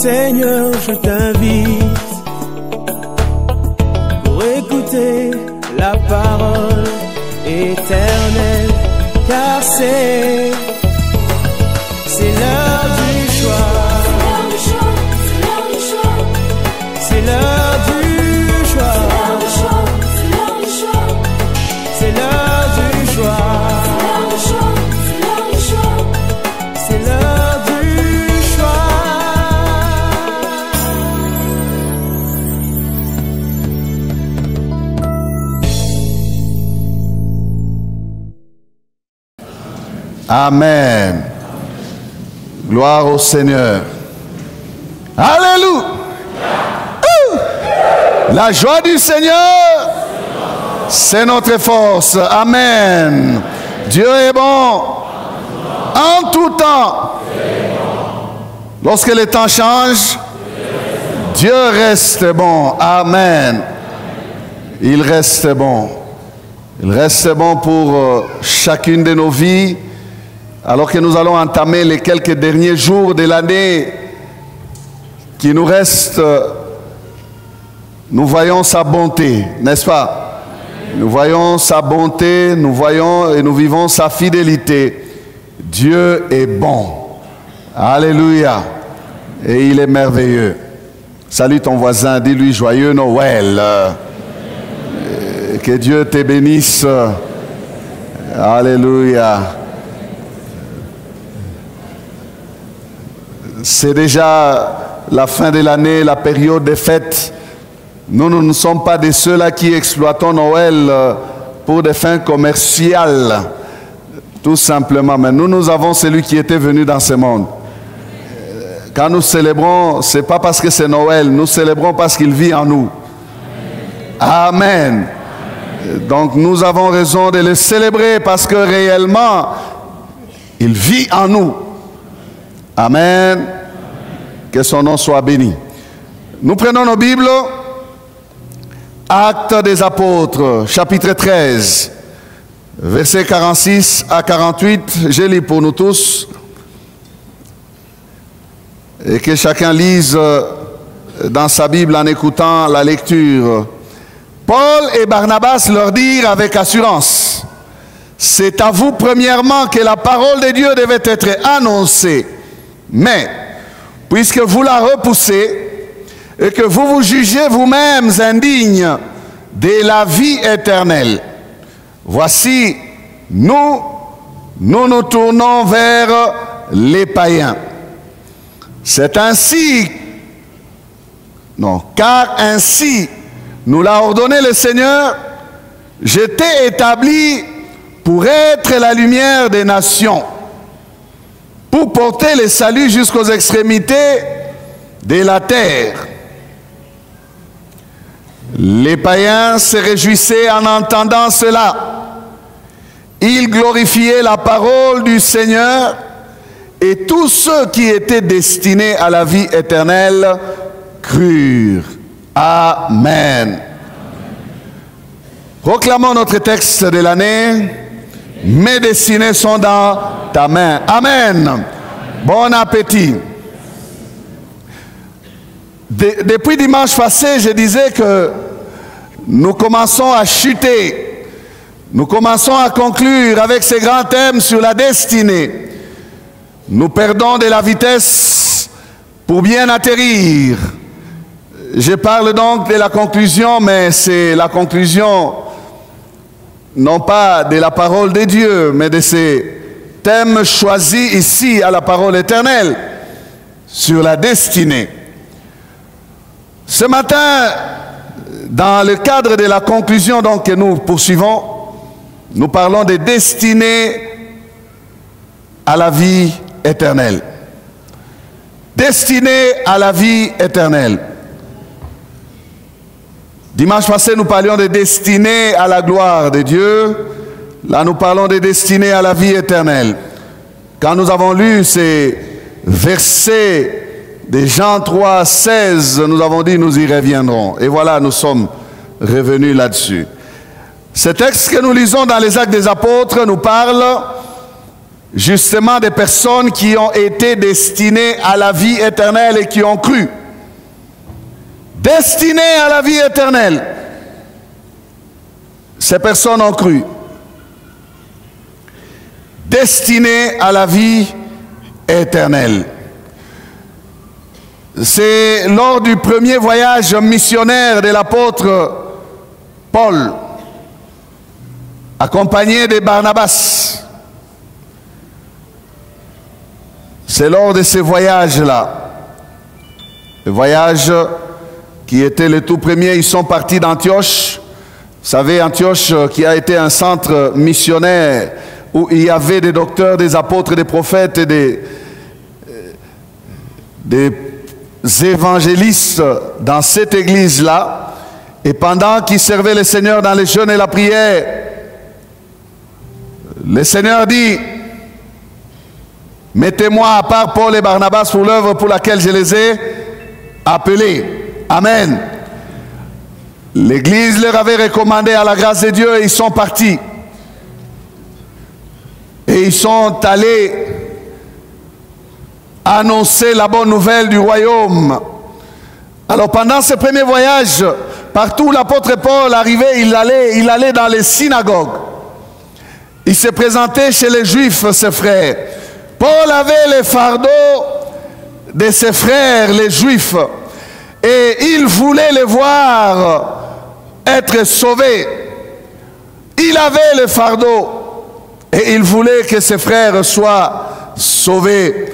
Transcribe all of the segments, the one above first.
Seigneur, je t'invite pour écouter la parole éternelle, car c'est l'heure du choix. C'est l'heure du choix. C'est l'heure du choix. C'est l'heure du choix. Amen. Gloire au Seigneur. Alléluia. La joie du Seigneur, c'est notre force. Amen. Dieu est bon en tout temps. Lorsque les temps changent, Dieu reste bon. Amen. Il reste bon. Il reste bon pour chacune de nos vies. Alors que nous allons entamer les quelques derniers jours de l'année qui nous restent, nous voyons sa bonté, n'est-ce pas? Nous voyons sa bonté, nous voyons et nous vivons sa fidélité. Dieu est bon. Alléluia. Et il est merveilleux. Salue ton voisin, dis-lui joyeux Noël. Que Dieu te bénisse. Alléluia. C'est déjà la fin de l'année, la période des fêtes. Nous ne sommes pas de ceux-là qui exploitons Noël pour des fins commerciales, tout simplement. Mais nous avons celui qui était venu dans ce monde. Quand nous célébrons, ce n'est pas parce que c'est Noël, nous célébrons parce qu'il vit en nous. Amen. Donc nous avons raison de le célébrer parce que réellement, il vit en nous. Amen. Que son nom soit béni. Nous prenons nos Bibles. Actes des Apôtres, chapitre 13, versets 46 à 48. Je lis pour nous tous. Et que chacun lise dans sa Bible en écoutant la lecture. Paul et Barnabas leur dirent avec assurance: c'est à vous premièrement que la parole de Dieu devait être annoncée. Mais, puisque vous la repoussez et que vous vous jugez vous-mêmes indignes de la vie éternelle, voici, nous nous tournons vers les païens. C'est ainsi, non, car ainsi nous l'a ordonné le Seigneur: je t'ai établi pour être la lumière des nations, pour porter le salut jusqu'aux extrémités de la terre. Les païens se réjouissaient en entendant cela. Ils glorifiaient la parole du Seigneur, et tous ceux qui étaient destinés à la vie éternelle crurent. Amen. Proclamons notre texte de l'année. Mes destinées sont dans ta main. Amen. Bon appétit. Depuis dimanche passé, je disais que nous commençons à chuter. Nous commençons à conclure avec ces grands thèmes sur la destinée. Nous perdons de la vitesse pour bien atterrir. Je parle donc de la conclusion, mais c'est la conclusion non pas de la parole de Dieu, mais de ces thèmes choisis ici à la parole éternelle sur la destinée. Ce matin, dans le cadre de la conclusion donc, que nous poursuivons, nous parlons des destinées à la vie éternelle. Destinée à la vie éternelle. Dimanche passé, nous parlions de destinée à la gloire de Dieu. Là, nous parlons de destinée à la vie éternelle. Quand nous avons lu ces versets de Jean 3, 16, nous avons dit nous y reviendrons. Et voilà, nous sommes revenus là-dessus. Ce texte que nous lisons dans les Actes des Apôtres nous parle justement des personnes qui ont été destinées à la vie éternelle et qui ont cru. Destinées à la vie éternelle. Ces personnes ont cru. Destinées à la vie éternelle. C'est lors du premier voyage missionnaire de l'apôtre Paul, accompagné de Barnabas. C'est lors de ces voyages-là, le voyage qui était le tout premier, ils sont partis d'Antioche. Vous savez, Antioche qui a été un centre missionnaire où il y avait des docteurs, des apôtres, des prophètes et des évangélistes dans cette église-là. Et pendant qu'ils servaient le Seigneur dans les jeûnes et la prière, le Seigneur dit: mettez-moi à part Paul et Barnabas pour l'œuvre pour laquelle je les ai appelés. Amen. L'Église leur avait recommandé à la grâce de Dieu et ils sont partis. Et ils sont allés annoncer la bonne nouvelle du royaume. Alors pendant ce premier voyage, partout où l'apôtre Paul arrivait, il allait dans les synagogues. Il se présentait chez les Juifs, ses frères. Paul avait les fardeaux de ses frères, les Juifs. Et il voulait les voir être sauvés. Il avait le fardeau. Et il voulait que ses frères soient sauvés.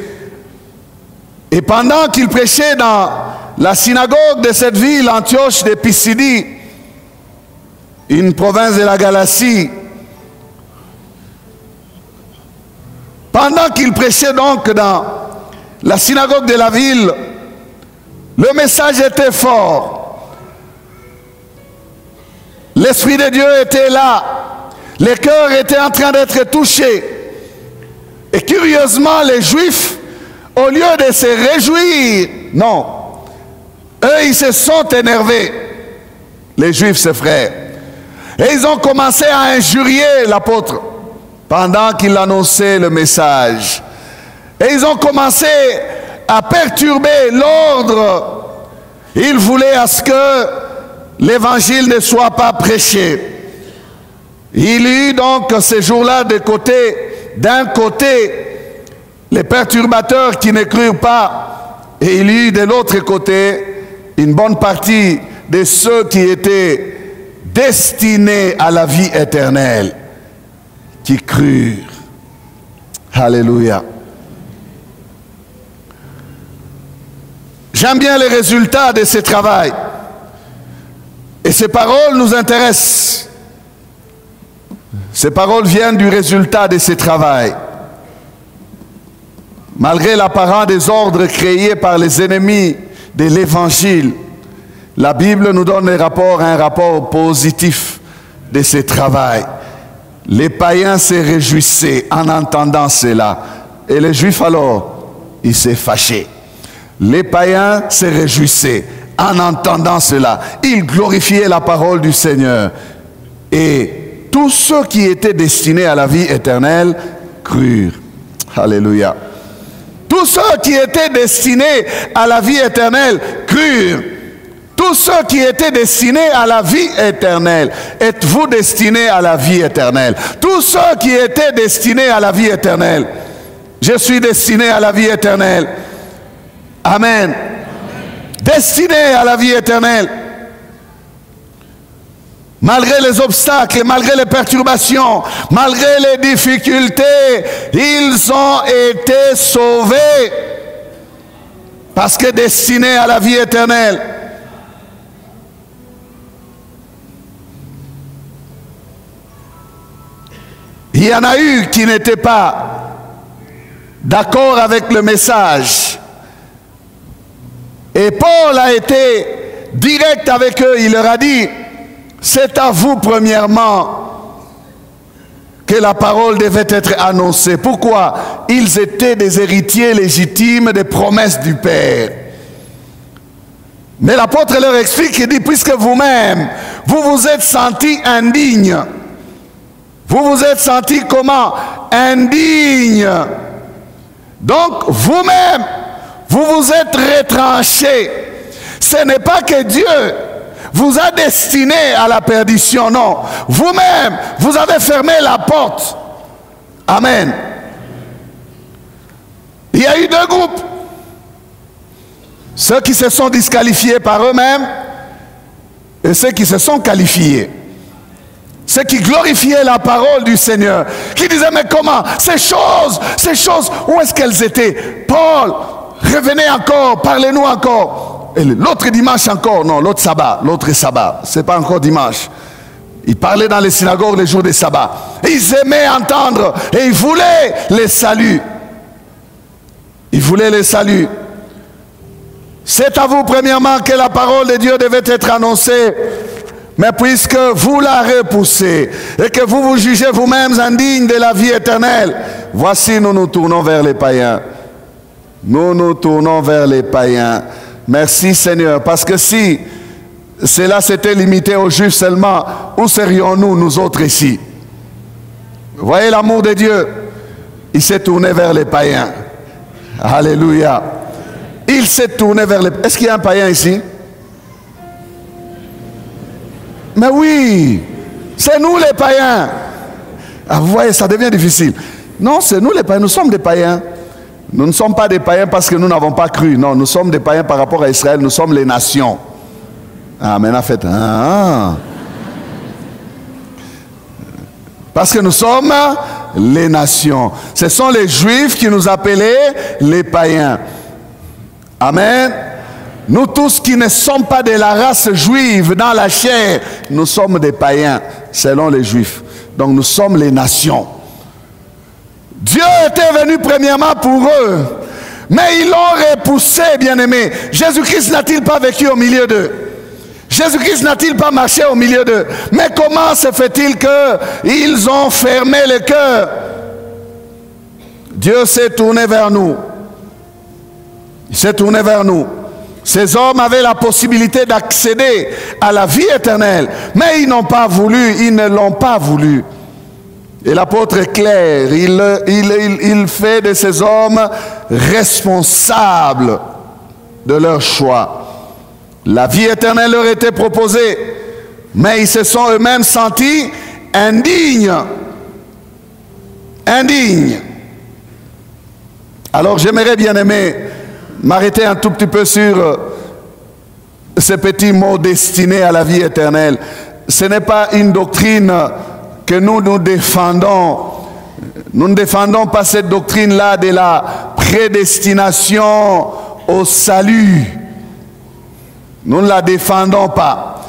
Et pendant qu'il prêchait dans la synagogue de cette ville, Antioche de Pisidie, une province de la Galatie, pendant qu'il prêchait donc dans la synagogue de la ville, le message était fort. L'Esprit de Dieu était là. Les cœurs étaient en train d'être touchés. Et curieusement, les Juifs, au lieu de se réjouir, non, eux, ils se sont énervés. Les Juifs, ses frères. Et ils ont commencé à injurier l'apôtre pendant qu'il annonçait le message. Et ils ont commencé à perturber l'ordre. Ils voulaient à ce que l'évangile ne soit pas prêché. Il y eut donc ces jours-là d'un côté les perturbateurs qui ne crurent pas, et il y eut de l'autre côté une bonne partie de ceux qui étaient destinés à la vie éternelle, qui crurent. Alléluia. J'aime bien les résultats de ce travail. Et ces paroles nous intéressent. Ces paroles viennent du résultat de ce travail. Malgré l'apparent désordre créé par les ennemis de l'Évangile, la Bible nous donne un rapport positif de ce travail. Les païens se réjouissaient en entendant cela. Et les Juifs alors, ils se fâchaient. Les païens se réjouissaient en entendant cela. Ils glorifiaient la parole du Seigneur. Et tous ceux qui étaient destinés à la vie éternelle crurent. Alléluia. Tous ceux qui étaient destinés à la vie éternelle crurent. Tous ceux qui étaient destinés à la vie éternelle. Êtes-vous destinés à la vie éternelle? Tous ceux qui étaient destinés à la vie éternelle. Je suis destiné à la vie éternelle. Amen. Destiné à la vie éternelle. Malgré les obstacles, malgré les perturbations, malgré les difficultés, ils ont été sauvés. Parce que destinés à la vie éternelle. Il y en a eu qui n'étaient pas d'accord avec le message. Et Paul a été direct avec eux. Il leur a dit: c'est à vous premièrement que la parole devait être annoncée. Pourquoi? Ils étaient des héritiers légitimes des promesses du Père. Mais l'apôtre leur explique, il dit: puisque vous-même, vous vous êtes sentis indignes, vous vous êtes sentis comment? indignes. Donc, vous-même, vous vous êtes retranchés. Ce n'est pas que Dieu vous a destiné à la perdition, non. Vous-même, vous avez fermé la porte. Amen. Il y a eu deux groupes. Ceux qui se sont disqualifiés par eux-mêmes et ceux qui se sont qualifiés. Ceux qui glorifiaient la parole du Seigneur, qui disaient, mais comment, ces choses, où est-ce qu'elles étaient? Paul, revenez encore, parlez-nous encore. Et l'autre dimanche encore, non, l'autre sabbat, c'est pas encore dimanche. Ils parlaient dans les synagogues les jours des sabbats. Ils aimaient entendre et ils voulaient les saluts. Ils voulaient les saluts. C'est à vous premièrement que la parole de Dieu devait être annoncée. Mais puisque vous la repoussez et que vous vous jugez vous-mêmes indignes de la vie éternelle, voici nous nous tournons vers les païens. Nous nous tournons vers les païens. Merci Seigneur, parce que si cela s'était limité aux Juifs seulement, où serions-nous, nous autres ici? Voyez l'amour de Dieu. Il s'est tourné vers les païens. Alléluia. Il s'est tourné vers les... Est-ce qu'il y a un païen ici? Mais oui, c'est nous les païens. Ah, vous voyez, ça devient difficile. Non, c'est nous les païens, nous sommes des païens. Nous ne sommes pas des païens parce que nous n'avons pas cru. Non, nous sommes des païens par rapport à Israël, nous sommes les nations. Ah, maintenant faites... Parce que nous sommes les nations. Ce sont les Juifs qui nous appelaient les païens. Amen. Nous tous qui ne sommes pas de la race juive dans la chair, nous sommes des païens, selon les Juifs. Donc nous sommes les nations. Dieu était venu premièrement pour eux, mais ils l'ont repoussé, bien-aimés. Jésus-Christ n'a-t-il pas vécu au milieu d'eux? Jésus-Christ n'a-t-il pas marché au milieu d'eux? Mais comment se fait-il qu'ils ont fermé le cœur? Dieu s'est tourné vers nous. Il s'est tourné vers nous. Ces hommes avaient la possibilité d'accéder à la vie éternelle, mais ils n'ont pas voulu, ils ne l'ont pas voulu. Et l'apôtre est clair, il fait de ces hommes responsables de leur choix. La vie éternelle leur était proposée, mais ils se sont eux-mêmes sentis indignes. Indignes. Alors j'aimerais bien aimer m'arrêter un tout petit peu sur ces petits mots destinés à la vie éternelle. Ce n'est pas une doctrine que nous défendons. Nous ne défendons pas cette doctrine-là de la prédestination au salut. Nous ne la défendons pas.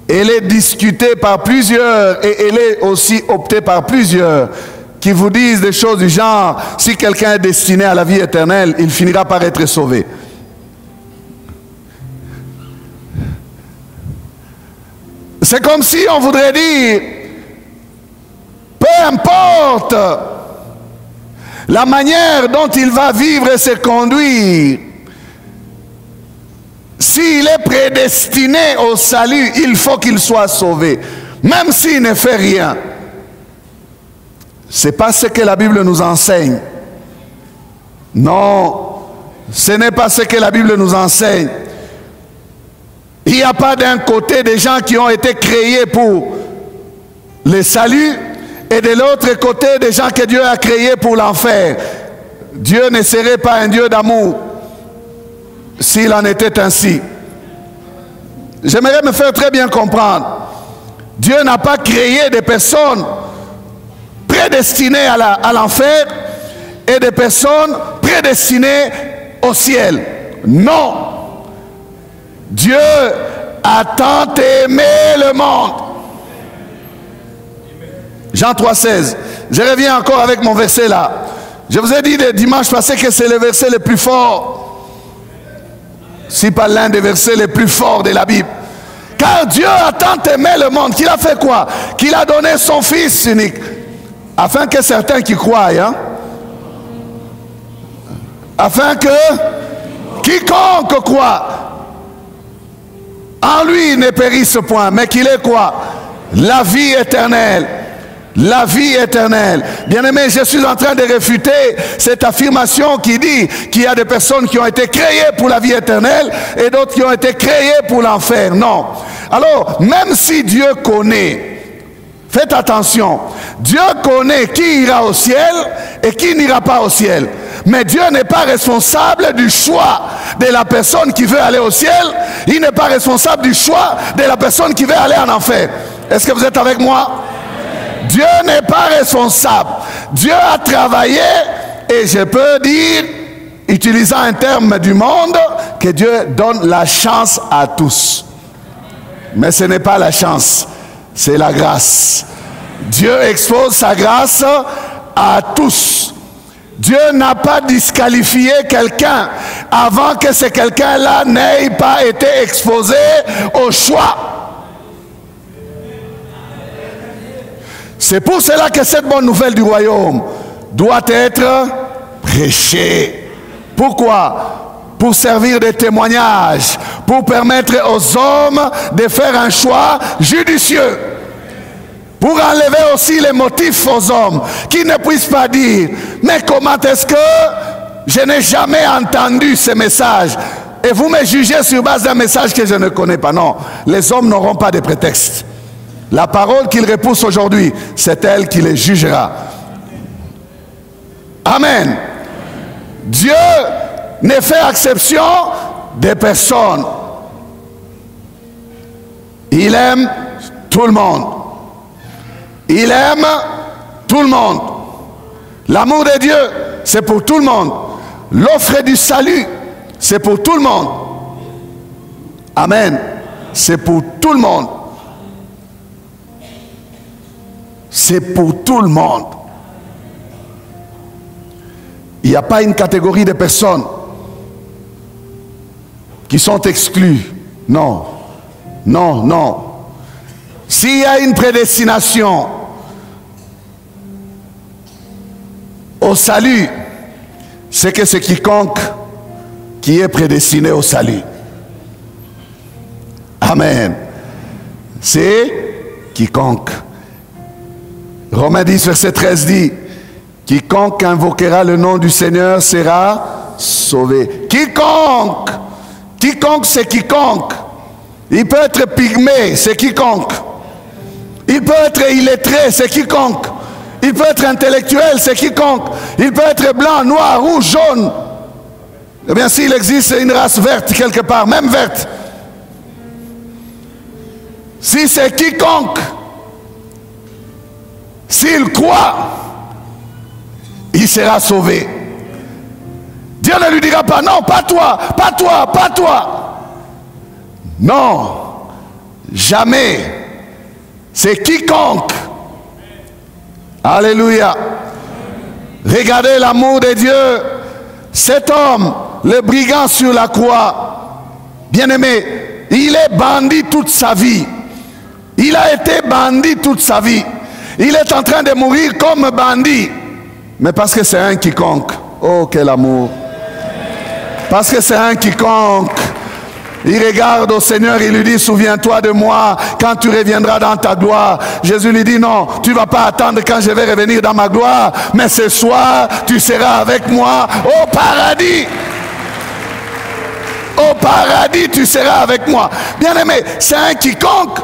Elle est discutée par plusieurs et elle est aussi optée par plusieurs qui vous disent des choses du genre, si quelqu'un est destiné à la vie éternelle, il finira par être sauvé. C'est comme si on voudrait dire, peu importe la manière dont il va vivre et se conduire, s'il est prédestiné au salut, il faut qu'il soit sauvé, même s'il ne fait rien. Ce n'est pas ce que la Bible nous enseigne. Non, ce n'est pas ce que la Bible nous enseigne. Il n'y a pas d'un côté des gens qui ont été créés pour le salut et de l'autre côté des gens que Dieu a créés pour l'enfer. Dieu ne serait pas un Dieu d'amour s'il en était ainsi. J'aimerais me faire très bien comprendre. Dieu n'a pas créé des personnes prédestinées à l'enfer et des personnes prédestinées au ciel. Non. Dieu a tant aimé le monde. Jean 3,16. Je reviens encore avec mon verset là. Je vous ai dit le dimanche passé que c'est le verset le plus fort, si pas l'un des versets les plus forts de la Bible. Car Dieu a tant aimé le monde qu'il a fait quoi? Qu'il a donné son Fils unique, afin que certains qui croient, afin que quiconque croit en lui ne périsse point, mais qu'il ait quoi? La vie éternelle. la vie éternelle. Bien-aimé, je suis en train de réfuter cette affirmation qui dit qu'il y a des personnes qui ont été créées pour la vie éternelle et d'autres qui ont été créées pour l'enfer. Non. Alors, même si Dieu connaît, faites attention, Dieu connaît qui ira au ciel et qui n'ira pas au ciel. Mais Dieu n'est pas responsable du choix de la personne qui veut aller au ciel. Il n'est pas responsable du choix de la personne qui veut aller en enfer. Est-ce que vous êtes avec moi? Dieu n'est pas responsable. Dieu a travaillé, et je peux dire, utilisant un terme du monde, que Dieu donne la chance à tous. Mais ce n'est pas la chance, c'est la grâce. Dieu expose sa grâce à tous. Dieu n'a pas disqualifié quelqu'un avant que ce quelqu'un-là n'ait pas été exposé au choix. C'est pour cela que cette bonne nouvelle du royaume doit être prêchée. Pourquoi? Pour servir de témoignage, pour permettre aux hommes de faire un choix judicieux, pour enlever aussi les motifs aux hommes qui ne puissent pas dire mais comment est-ce que je n'ai jamais entendu ce message et vous me jugez sur base d'un message que je ne connais pas. Non, les hommes n'auront pas de prétexte. La parole qu'ils repoussent aujourd'hui, c'est elle qui les jugera. Amen. Dieu ne fait exception des personnes. Il aime tout le monde. Il aime tout le monde. L'amour de Dieu, c'est pour tout le monde. L'offre du salut, c'est pour tout le monde. Amen. C'est pour tout le monde. C'est pour tout le monde. Il n'y a pas une catégorie de personnes qui sont exclues. Non. Non, non. S'il y a une prédestination au salut, c'est que c'est quiconque qui est prédestiné au salut. Amen. C'est quiconque. Romains 10, verset 13 dit, quiconque invoquera le nom du Seigneur sera sauvé. Quiconque. Quiconque, c'est quiconque. Il peut être pygmée, c'est quiconque. Il peut être illettré, c'est quiconque. Il peut être intellectuel, c'est quiconque. Il peut être blanc, noir, rouge, jaune. Eh bien, s'il existe une race verte quelque part, même verte. Si c'est quiconque, s'il croit, il sera sauvé. Dieu ne lui dira pas, non, pas toi, pas toi, pas toi. Non, jamais. C'est quiconque. Alléluia. Regardez l'amour de Dieu. Cet homme, le brigand sur la croix, bien-aimé, il est bandit toute sa vie. Il a été bandit toute sa vie. Il est en train de mourir comme bandit. Mais parce que c'est un quiconque. Oh, quel amour. Parce que c'est un quiconque. Il regarde au Seigneur, il lui dit, souviens-toi de moi quand tu reviendras dans ta gloire. Jésus lui dit, non, tu ne vas pas attendre quand je vais revenir dans ma gloire, mais ce soir, tu seras avec moi au paradis. Au paradis, tu seras avec moi. Bien-aimé, c'est un quiconque.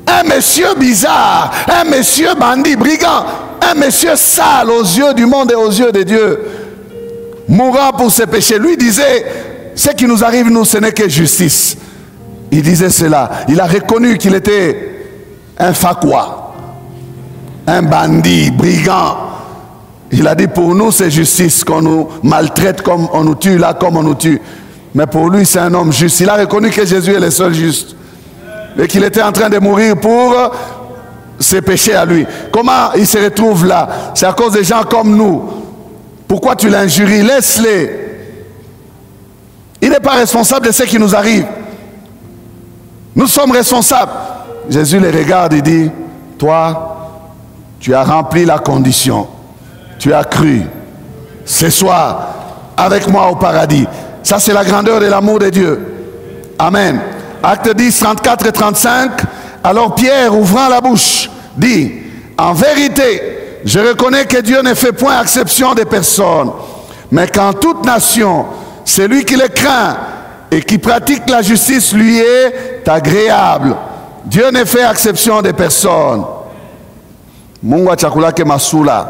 Un monsieur bizarre, un monsieur bandit, brigand, un monsieur sale aux yeux du monde et aux yeux de Dieu, mourant pour ses péchés. Lui disait, ce qui nous arrive, nous, ce n'est que justice. Il disait cela. Il a reconnu qu'il était un fakwa, un bandit, brigand. Il a dit, pour nous, c'est justice, qu'on nous maltraite comme on nous tue, là, comme on nous tue. Mais pour lui, c'est un homme juste. Il a reconnu que Jésus est le seul juste. Et qu'il était en train de mourir pour ses péchés à lui. Comment il se retrouve là? C'est à cause des gens comme nous. Pourquoi tu l'injuries? Laisse-les. Il n'est pas responsable de ce qui nous arrive. Nous sommes responsables. Jésus les regarde et dit, toi, tu as rempli la condition. Tu as cru. Ce soir, avec moi au paradis. Ça, c'est la grandeur de l'amour de Dieu. Amen. Acte 10, 34 et 35. Alors Pierre, ouvrant la bouche, dit, en vérité, je reconnais que Dieu ne fait point exception des personnes, mais qu'en toute nation, celui qui le craint et qui pratique la justice lui est agréable. Dieu ne fait exception des personnes. Mungu achakulake masula.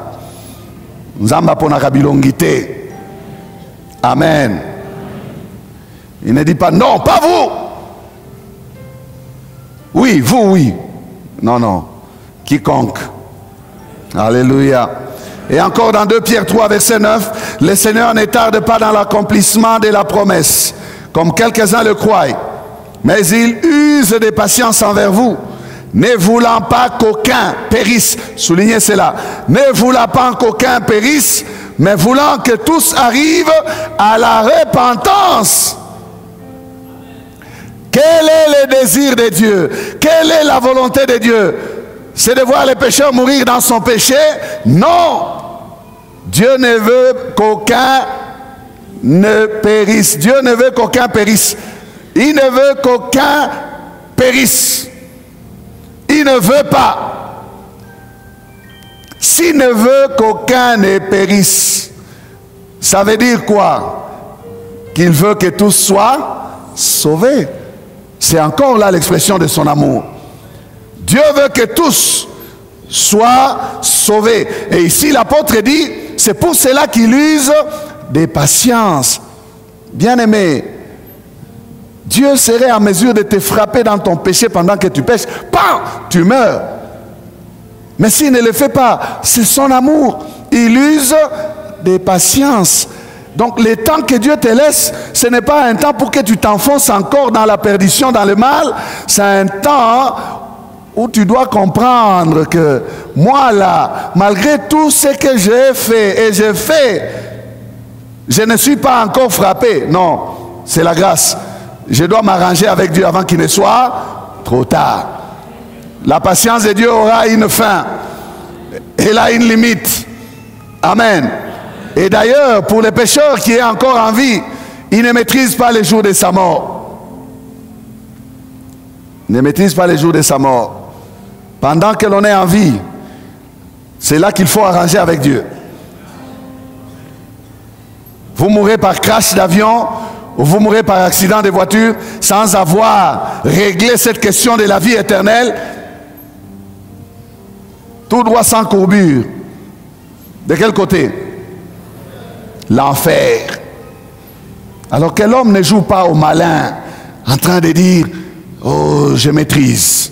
Nzamba pona kabilongite. Amen. Il ne dit pas non, pas vous. Oui, vous, oui. Non, non. Quiconque. Alléluia. Et encore dans 2 Pierre 3, verset 9, le Seigneur ne tarde pas dans l'accomplissement de la promesse, comme quelques-uns le croient, mais il use de patience envers vous, ne voulant pas qu'aucun périsse. Soulignez cela. Ne voulant pas qu'aucun périsse, mais voulant que tous arrivent à la repentance. Quel est le désir de Dieu? Quelle est la volonté de Dieu? C'est de voir les pécheurs mourir dans son péché? Non! Dieu ne veut qu'aucun ne périsse. Dieu ne veut qu'aucun périsse. Il ne veut qu'aucun périsse. Il ne veut pas. S'il ne veut qu'aucun ne périsse, ça veut dire quoi? Qu'il veut que tous soient sauvés. C'est encore là l'expression de son amour. Dieu veut que tous soient sauvés. Et ici l'apôtre dit, c'est pour cela qu'il use des patiences. Bien-aimé, Dieu serait en mesure de te frapper dans ton péché pendant que tu pêches. Pam, tu meurs. Mais s'il ne le fait pas, c'est son amour. Il use des patiences. Donc le temps que Dieu te laisse, ce n'est pas un temps pour que tu t'enfonces encore dans la perdition, dans le mal. C'est un temps où tu dois comprendre que moi là, malgré tout ce que j'ai fait et j'ai fait, je ne suis pas encore frappé. Non, c'est la grâce. Je dois m'arranger avec Dieu avant qu'il ne soit trop tard. La patience de Dieu aura une fin. Elle a une limite. Amen. Et d'ailleurs, pour les pécheurs qui est encore en vie, ils ne maîtrisent pas les jours de sa mort. Ils ne maîtrisent pas les jours de sa mort. Pendant que l'on est en vie, c'est là qu'il faut arranger avec Dieu. Vous mourrez par crash d'avion ou vous mourrez par accident de voiture sans avoir réglé cette question de la vie éternelle. Tout droit sans courbure. De quel côté? L'enfer. Alors que l'homme ne joue pas au malin en train de dire, oh, je maîtrise,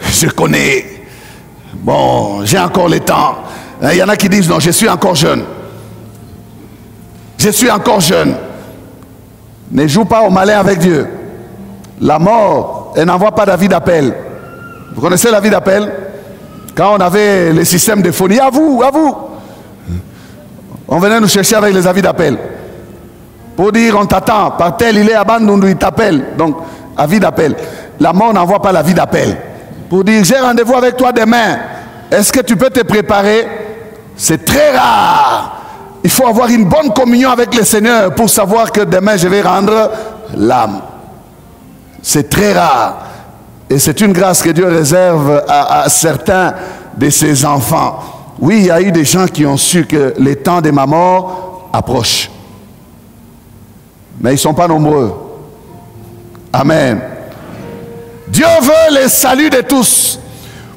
je connais, bon, j'ai encore le temps. Il y en a qui disent, non, je suis encore jeune. Je suis encore jeune. Ne joue pas au malin avec Dieu. La mort, elle n'envoie pas d'avis d'appel. Vous connaissez l'avis d'appel? Quand on avait le système de phonie, à vous, on venait nous chercher avec les avis d'appel. Pour dire, on t'attend, par tel, il est à Bandundu, il t'appelle. Donc, avis d'appel. La mort n'envoie pas l'avis d'appel. Pour dire, j'ai rendez-vous avec toi demain. Est-ce que tu peux te préparer? C'est très rare. Il faut avoir une bonne communion avec le Seigneur pour savoir que demain, je vais rendre l'âme. C'est très rare. Et c'est une grâce que Dieu réserve à certains de ses enfants. Oui, il y a eu des gens qui ont su que le temps de ma mort approche. Mais ils ne sont pas nombreux. Amen. Dieu veut le salut de tous.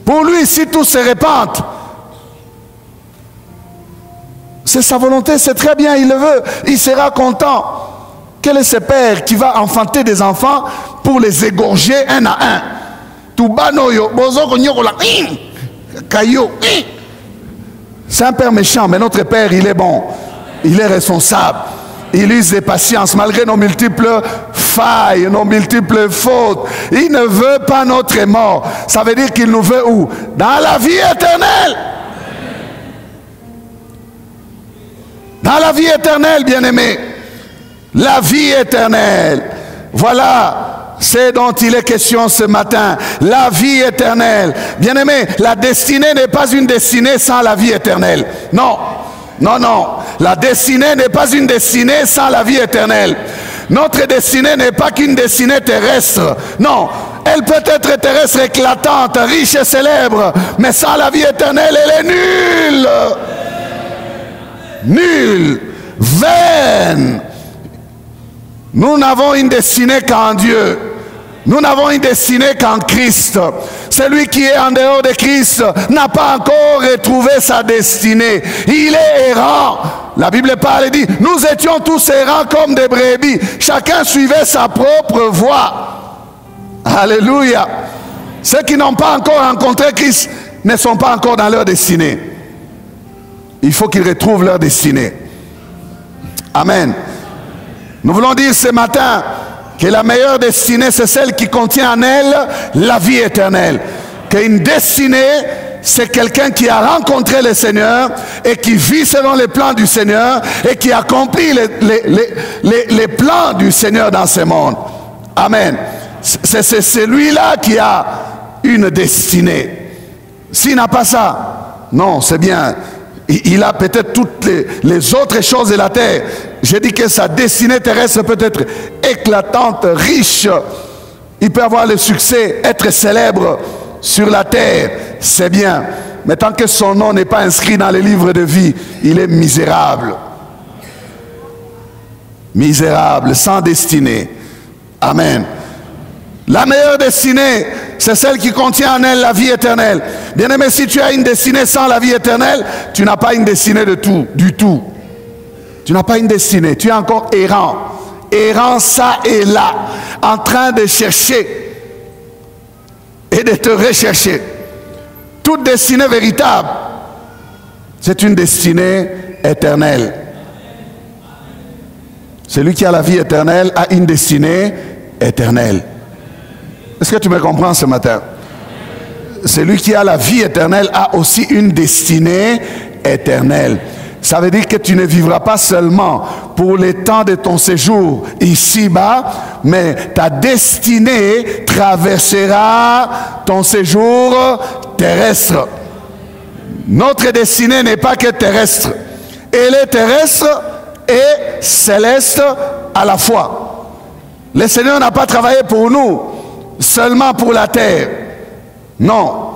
Pour lui, si tous se répandent, c'est sa volonté, c'est très bien, il le veut. Il sera content. Quel est ce père qui va enfanter des enfants pour les égorger un à un? C'est un père méchant, mais notre père, il est bon. Il est responsable. Il use des patiences malgré nos multiples failles, nos multiples fautes. Il ne veut pas notre mort. Ça veut dire qu'il nous veut où? Dans la vie éternelle. Dans la vie éternelle, bien-aimé. La vie éternelle. Voilà ce dont il est question ce matin. La vie éternelle. Bien-aimé, la destinée n'est pas une destinée sans la vie éternelle. Non. Non, non. La destinée n'est pas une destinée sans la vie éternelle. Notre destinée n'est pas qu'une destinée terrestre. Non. Elle peut être terrestre, éclatante, riche et célèbre, mais sans la vie éternelle, elle est nulle. Nulle, vaine. Nous n'avons une destinée qu'en Dieu. Nous n'avons une destinée qu'en Christ. Celui qui est en dehors de Christ n'a pas encore retrouvé sa destinée. Il est errant. La Bible parle et dit, nous étions tous errants comme des brebis. Chacun suivait sa propre voie. Alléluia. Ceux qui n'ont pas encore rencontré Christ ne sont pas encore dans leur destinée. Il faut qu'ils retrouvent leur destinée. Amen. Nous voulons dire ce matin que la meilleure destinée, c'est celle qui contient en elle la vie éternelle. Qu'une destinée, c'est quelqu'un qui a rencontré le Seigneur et qui vit selon les plans du Seigneur et qui accomplit les plans du Seigneur dans ce monde. Amen. C'est celui-là qui a une destinée. S'il n'a pas ça, non, c'est bien. Il a peut-être toutes les autres choses de la terre. J'ai dit que sa destinée terrestre peut être éclatante, riche. Il peut avoir le succès, être célèbre sur la terre. C'est bien. Mais tant que son nom n'est pas inscrit dans les livres de vie, il est misérable. Misérable, sans destinée. Amen. La meilleure destinée, c'est celle qui contient en elle la vie éternelle. Bien-aimé, si tu as une destinée sans la vie éternelle, tu n'as pas une destinée du tout. Tu n'as pas une destinée, tu es encore errant. Errant ça et là, en train de chercher et de te rechercher. Toute destinée véritable, c'est une destinée éternelle. Celui qui a la vie éternelle a une destinée éternelle. Est-ce que tu me comprends ce matin? Celui qui a la vie éternelle a aussi une destinée éternelle. Ça veut dire que tu ne vivras pas seulement pour le temps de ton séjour ici-bas, mais ta destinée traversera ton séjour terrestre. Notre destinée n'est pas que terrestre. Elle est terrestre et céleste à la fois. Le Seigneur n'a pas travaillé pour nous seulement pour la terre. Non,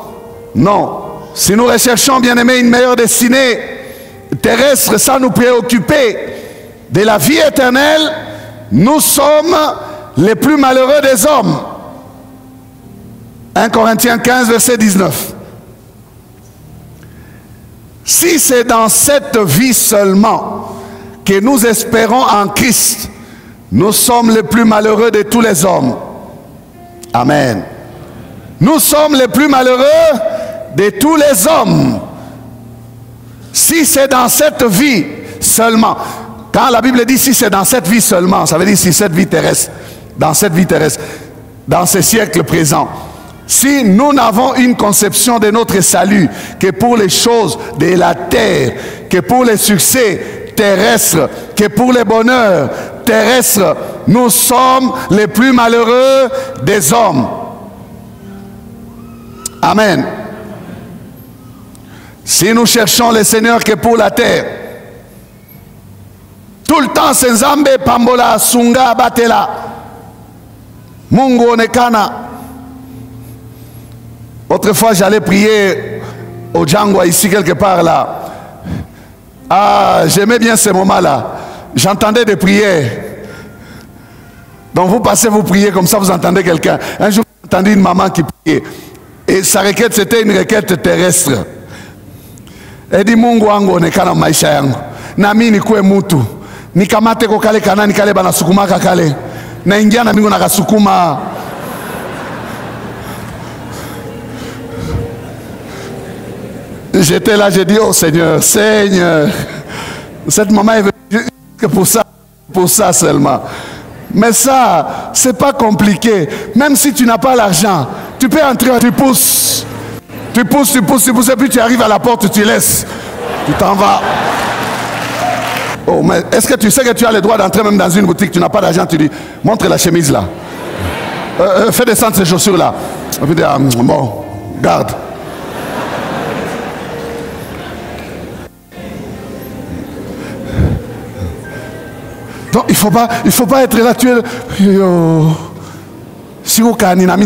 non. Si nous recherchons, bien aimé, une meilleure destinée terrestre sans nous préoccuper de la vie éternelle, nous sommes les plus malheureux des hommes. 1 Corinthiens 15, verset 19. Si c'est dans cette vie seulement que nous espérons en Christ, nous sommes les plus malheureux de tous les hommes. Amen. Nous sommes les plus malheureux de tous les hommes. Si c'est dans cette vie seulement. Quand la Bible dit si c'est dans cette vie seulement, ça veut dire si cette vie terrestre, dans cette vie terrestre, dans ce siècle présent. Si nous n'avons une conception de notre salut que pour les choses de la terre, que pour les succès terrestres, que pour les bonheurs terrestres, nous sommes les plus malheureux des hommes. Amen. Si nous cherchons le Seigneur que pour la terre, tout le temps c'est Nzambe Pambola Sunga Batela Mungu Onekana. Autrefois j'allais prier au Djangwa ici quelque part là. Ah, j'aimais bien ces moments-là. J'entendais des prières. Donc vous passez, vous priez comme ça, vous entendez quelqu'un. Un jour, j'ai entendu une maman qui priait. Et sa requête, c'était une requête terrestre. Elle dit, Mungu wangu onekana maisha yangu. Nami nikuwe mutu. Nikamate ko kale kanani kale bana sukuma kakale. Na ingia na mingu nakasukuma. J'étais là, j'ai dit, oh Seigneur, Seigneur. Cette maman est venue que pour ça seulement. Mais ça, c'est pas compliqué. Même si tu n'as pas l'argent, tu peux entrer, tu pousses. Tu pousses, tu pousses, tu pousses, et puis tu arrives à la porte, tu laisses. Tu t'en vas. Oh, mais est-ce que tu sais que tu as le droit d'entrer même dans une boutique, tu n'as pas d'argent, tu dis, montre la chemise là. Fais descendre ces chaussures là. Et puis, bon, garde. Donc il faut pas être là, tu es... Si vous avez un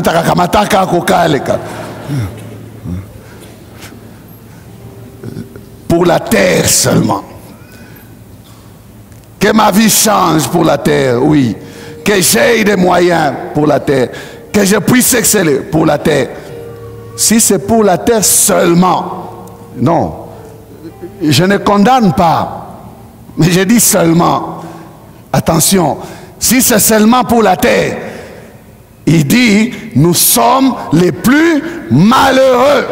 pour la terre seulement. Que ma vie change pour la terre, oui. Que j'aie des moyens pour la terre. Que je puisse exceller pour la terre. Si c'est pour la terre seulement, non. Je ne condamne pas. Mais je dis seulement. Attention. Si c'est seulement pour la terre, il dit, nous sommes les plus malheureux.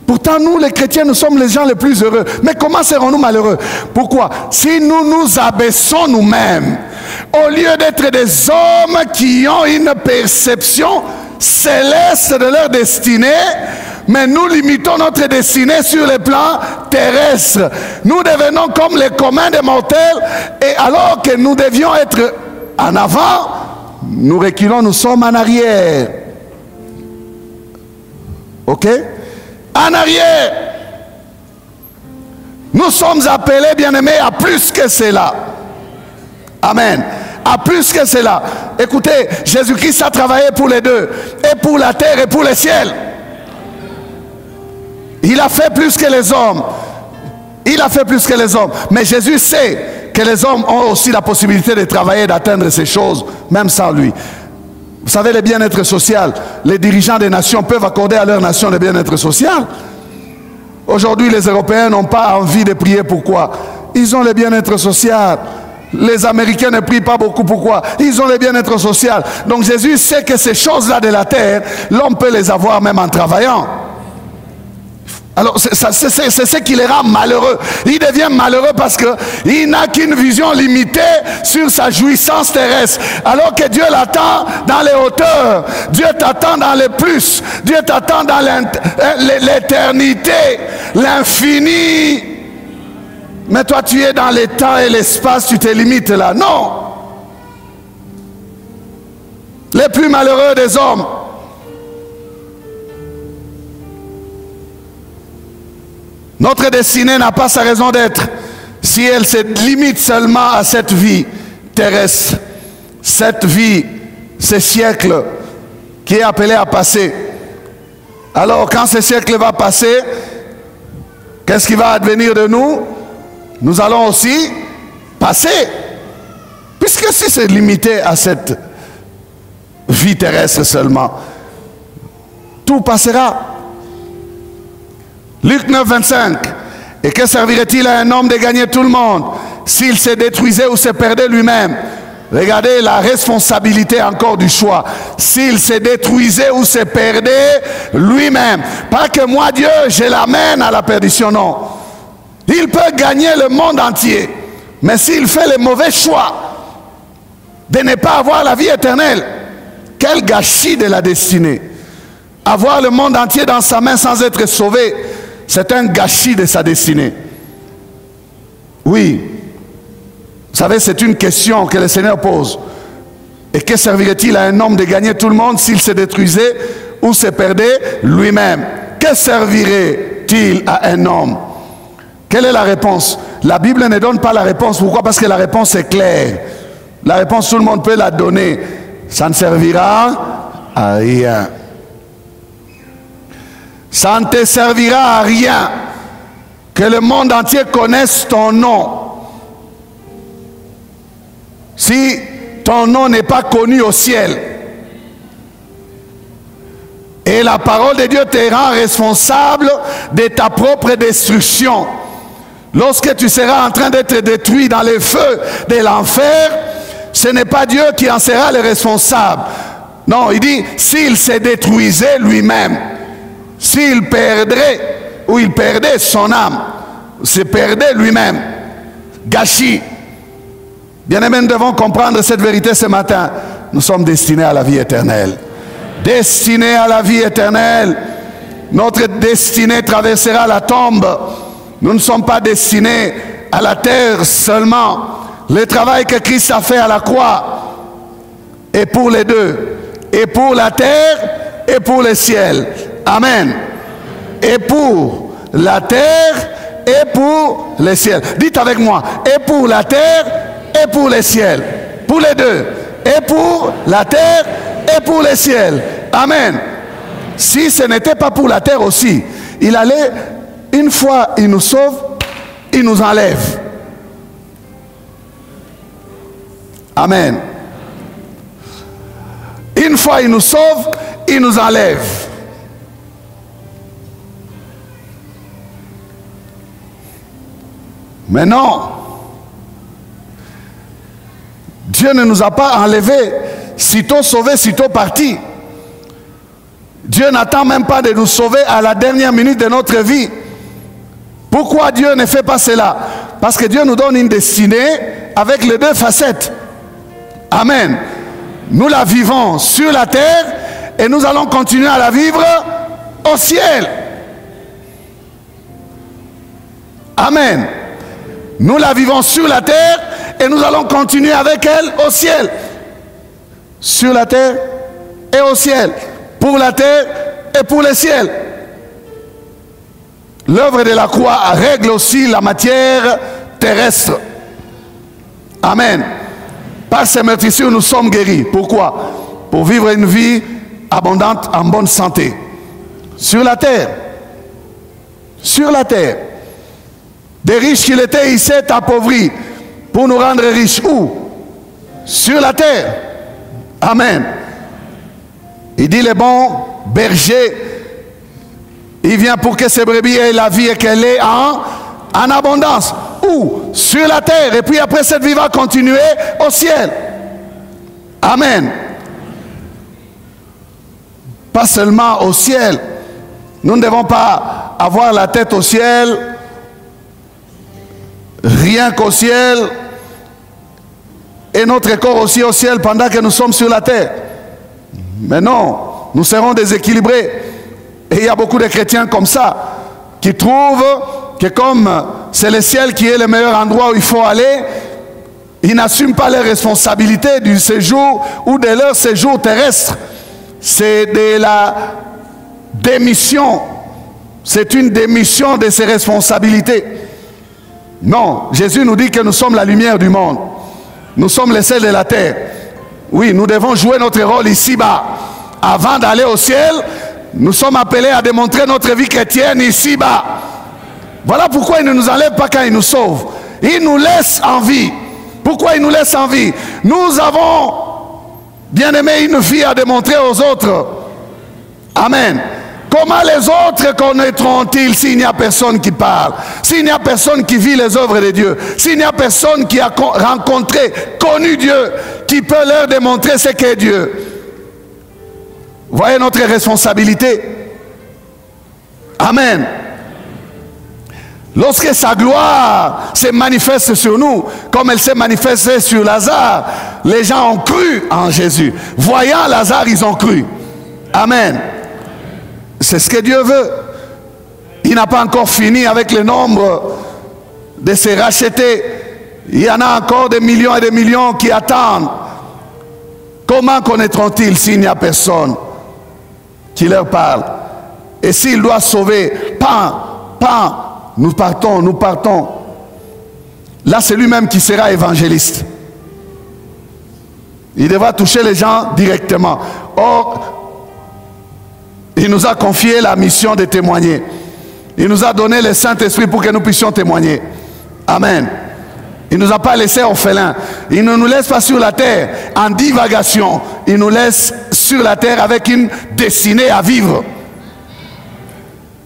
Pourtant, nous, les chrétiens, nous sommes les gens les plus heureux. Mais comment serons-nous malheureux? Pourquoi? Si nous nous abaissons nous-mêmes, au lieu d'être des hommes qui ont une perception céleste de leur destinée, mais nous limitons notre destinée sur les plans terrestres. Nous devenons comme les communs des mortels, et alors que nous devions être en avant, nous reculons, nous sommes en arrière. Ok? En arrière. Nous sommes appelés, bien-aimés, à plus que cela. Amen. À plus que cela. Écoutez, Jésus-Christ a travaillé pour les deux. Et pour la terre et pour le ciel. Il a fait plus que les hommes. Il a fait plus que les hommes. Mais Jésus sait que les hommes ont aussi la possibilité de travailler, d'atteindre ces choses, même sans lui. Vous savez, le bien-être social, les dirigeants des nations peuvent accorder à leur nation le bien-être social. Aujourd'hui, les Européens n'ont pas envie de prier. Pourquoi? Ils ont le bien-être social. Les Américains ne prient pas beaucoup. Pourquoi? Ils ont le bien-être social. Donc Jésus sait que ces choses-là de la terre, l'homme peut les avoir même en travaillant. Alors c'est ce qui les rend malheureux. Il devient malheureux parce qu'il n'a qu'une vision limitée sur sa jouissance terrestre. Alors que Dieu l'attend dans les hauteurs. Dieu t'attend dans les plus. Dieu t'attend dans l'éternité, l'infini. Mais toi tu es dans les temps et l'espace, tu te limites là. Non. Les plus malheureux des hommes. Notre destinée n'a pas sa raison d'être si elle se limite seulement à cette vie terrestre, cette vie, ce siècle qui est appelé à passer. Alors quand ce siècle va passer, qu'est-ce qui va advenir de nous? Nous allons aussi passer. Puisque si c'est limité à cette vie terrestre seulement, tout passera. Luc 9, 25. Et que servirait-il à un homme de gagner tout le monde s'il se détruisait ou se perdait lui-même? Regardez la responsabilité encore du choix. S'il se détruisait ou se perdait lui-même. Pas que moi, Dieu, je l'amène à la perdition, non. Il peut gagner le monde entier. Mais s'il fait le mauvais choix de ne pas avoir la vie éternelle, quel gâchis de la destinée. Avoir le monde entier dans sa main sans être sauvé, c'est un gâchis de sa destinée. Oui. Vous savez, c'est une question que le Seigneur pose. Et que servirait-il à un homme de gagner tout le monde s'il se détruisait ou se perdait lui-même? Que servirait-il à un homme? Quelle est la réponse? La Bible ne donne pas la réponse. Pourquoi? Parce que la réponse est claire. La réponse, tout le monde peut la donner. Ça ne servira à rien. Ça ne te servira à rien que le monde entier connaisse ton nom. Si ton nom n'est pas connu au ciel. Et la parole de Dieu te rend responsable de ta propre destruction. Lorsque tu seras en train d'être détruit dans les feux de l'enfer, ce n'est pas Dieu qui en sera le responsable. Non, il dit, s'il se détruisait lui-même, s'il perdrait, ou il perdait son âme, se perdait lui-même, gâchis. Bien-aimés, nous devons comprendre cette vérité ce matin. Nous sommes destinés à la vie éternelle. Destinés à la vie éternelle. Notre destinée traversera la tombe. Nous ne sommes pas destinés à la terre seulement. Le travail que Christ a fait à la croix est pour les deux. Et pour la terre et pour le ciel. Amen. Et pour la terre et pour le ciel. Dites avec moi. Et pour la terre et pour le ciel. Pour les deux. Et pour la terre et pour les ciels. Amen. Si ce n'était pas pour la terre aussi, il allait, une fois il nous sauve, il nous enlève. Amen. Une fois il nous sauve, il nous enlève. Mais non, Dieu ne nous a pas enlevés, sitôt sauvés, sitôt partis. Dieu n'attend même pas de nous sauver à la dernière minute de notre vie. Pourquoi Dieu ne fait pas cela? Parce que Dieu nous donne une destinée avec les deux facettes. Amen. Nous la vivons sur la terre et nous allons continuer à la vivre au ciel. Amen. Nous la vivons sur la terre et nous allons continuer avec elle au ciel. Sur la terre et au ciel. Pour la terre et pour le ciel. L'œuvre de la croix règle aussi la matière terrestre. Amen. Par ces meurtrissures, nous sommes guéris. Pourquoi? Pour vivre une vie abondante en bonne santé. Sur la terre. Sur la terre. Des riches qu'il était, il s'est appauvri pour nous rendre riches. Où? Sur la terre. Amen. Il dit le bon berger, il vient pour que ses brebis aient la vie et qu'elle est en abondance. Où? Sur la terre. Et puis après cette vie va continuer au ciel. Amen. Pas seulement au ciel. Nous ne devons pas avoir la tête au ciel, rien qu'au ciel, et notre corps aussi au ciel pendant que nous sommes sur la terre. Mais non, nous serons déséquilibrés. Et il y a beaucoup de chrétiens comme ça, qui trouvent que comme c'est le ciel qui est le meilleur endroit où il faut aller, ils n'assument pas les responsabilités du séjour ou de leur séjour terrestre. C'est de la démission. C'est une démission de ses responsabilités. Non, Jésus nous dit que nous sommes la lumière du monde. Nous sommes les sels de la terre. Oui, nous devons jouer notre rôle ici-bas. Avant d'aller au ciel, nous sommes appelés à démontrer notre vie chrétienne ici-bas. Voilà pourquoi il ne nous enlève pas quand il nous sauve. Il nous laisse en vie. Pourquoi il nous laisse en vie? Nous avons, bien aimé, une vie à démontrer aux autres. Amen. Comment les autres connaîtront-ils s'il n'y a personne qui parle? S'il n'y a personne qui vit les œuvres de Dieu? S'il n'y a personne qui a rencontré, connu Dieu, qui peut leur démontrer ce qu'est Dieu? Voyez notre responsabilité. Amen. Lorsque sa gloire se manifeste sur nous, comme elle s'est manifestée sur Lazare, les gens ont cru en Jésus. Voyant Lazare, ils ont cru. Amen. C'est ce que Dieu veut. Il n'a pas encore fini avec le nombre de se racheter. Il y en a encore des millions et des millions qui attendent. Comment connaîtront-ils s'il n'y a personne qui leur parle? Et s'il doit sauver, nous partons. Là, c'est lui-même qui sera évangéliste. Il devra toucher les gens directement. Or, il nous a confié la mission de témoigner. Il nous a donné le Saint-Esprit pour que nous puissions témoigner. Amen. Il ne nous a pas laissés orphelins. Il ne nous laisse pas sur la terre en divagation. Il nous laisse sur la terre avec une destinée à vivre.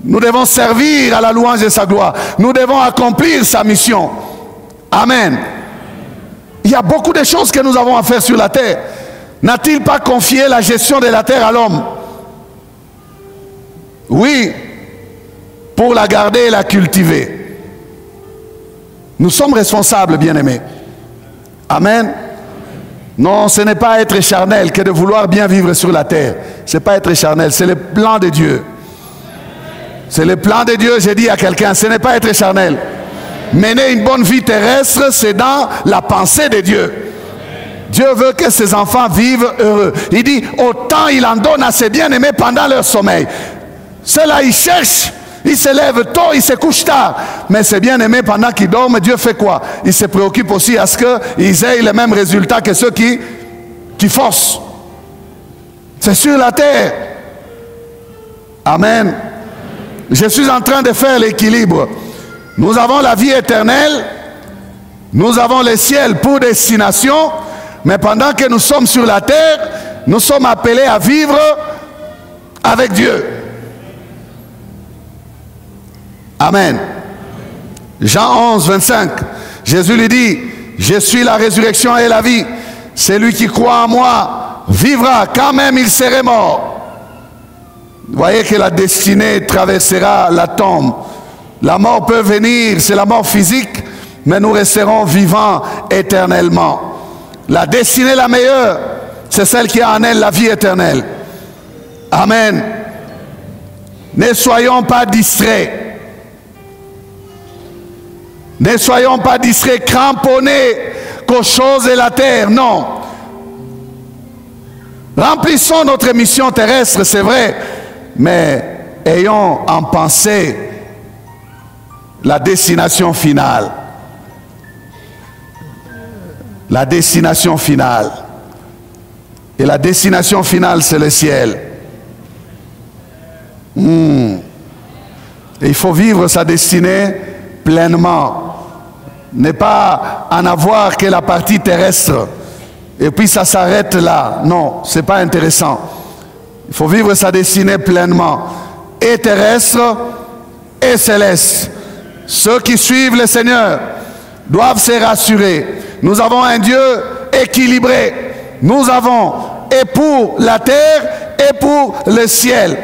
Nous devons servir à la louange de sa gloire. Nous devons accomplir sa mission. Amen. Il y a beaucoup de choses que nous avons à faire sur la terre. N'a-t-il pas confié la gestion de la terre à l'homme? Oui, pour la garder et la cultiver. Nous sommes responsables, bien-aimés. Amen. Non, ce n'est pas être charnel que de vouloir bien vivre sur la terre. Ce n'est pas être charnel, c'est le plan de Dieu. C'est le plan de Dieu, j'ai dit à quelqu'un, ce n'est pas être charnel. Mener une bonne vie terrestre, c'est dans la pensée de Dieu. Dieu veut que ses enfants vivent heureux. Il dit, autant il en donne à ses bien-aimés pendant leur sommeil. Ceux-là, ils cherchent, ils se lèvent tôt, ils se couchent tard. Mais ses bien-aimés, pendant qu'ils dorment, Dieu fait quoi? Il se préoccupe aussi à ce qu'ils aient les mêmes résultats que ceux qui forcent. C'est sur la terre. Amen. Je suis en train de faire l'équilibre. Nous avons la vie éternelle, nous avons le ciel pour destination, mais pendant que nous sommes sur la terre, nous sommes appelés à vivre avec Dieu. Amen. Jean 11, 25. Jésus lui dit, je suis la résurrection et la vie. Celui qui croit en moi vivra quand même il serait mort. Vous voyez que la destinée traversera la tombe. La mort peut venir, c'est la mort physique, mais nous resterons vivants éternellement. La destinée la meilleure, c'est celle qui a en elle la vie éternelle. Amen. Ne soyons pas distraits. Ne soyons pas distraits, cramponnés qu'aux choses de la terre. Non. Remplissons notre mission terrestre, c'est vrai, mais ayons en pensée la destination finale. La destination finale. Et la destination finale, c'est le ciel. Et il faut vivre sa destinée pleinement. Ne pas en avoir que la partie terrestre. Et puis ça s'arrête là. Non, ce n'est pas intéressant. Il faut vivre sa destinée pleinement. Et terrestre et céleste. Ceux qui suivent le Seigneur doivent se rassurer. Nous avons un Dieu équilibré. Nous avons et pour la terre et pour le ciel.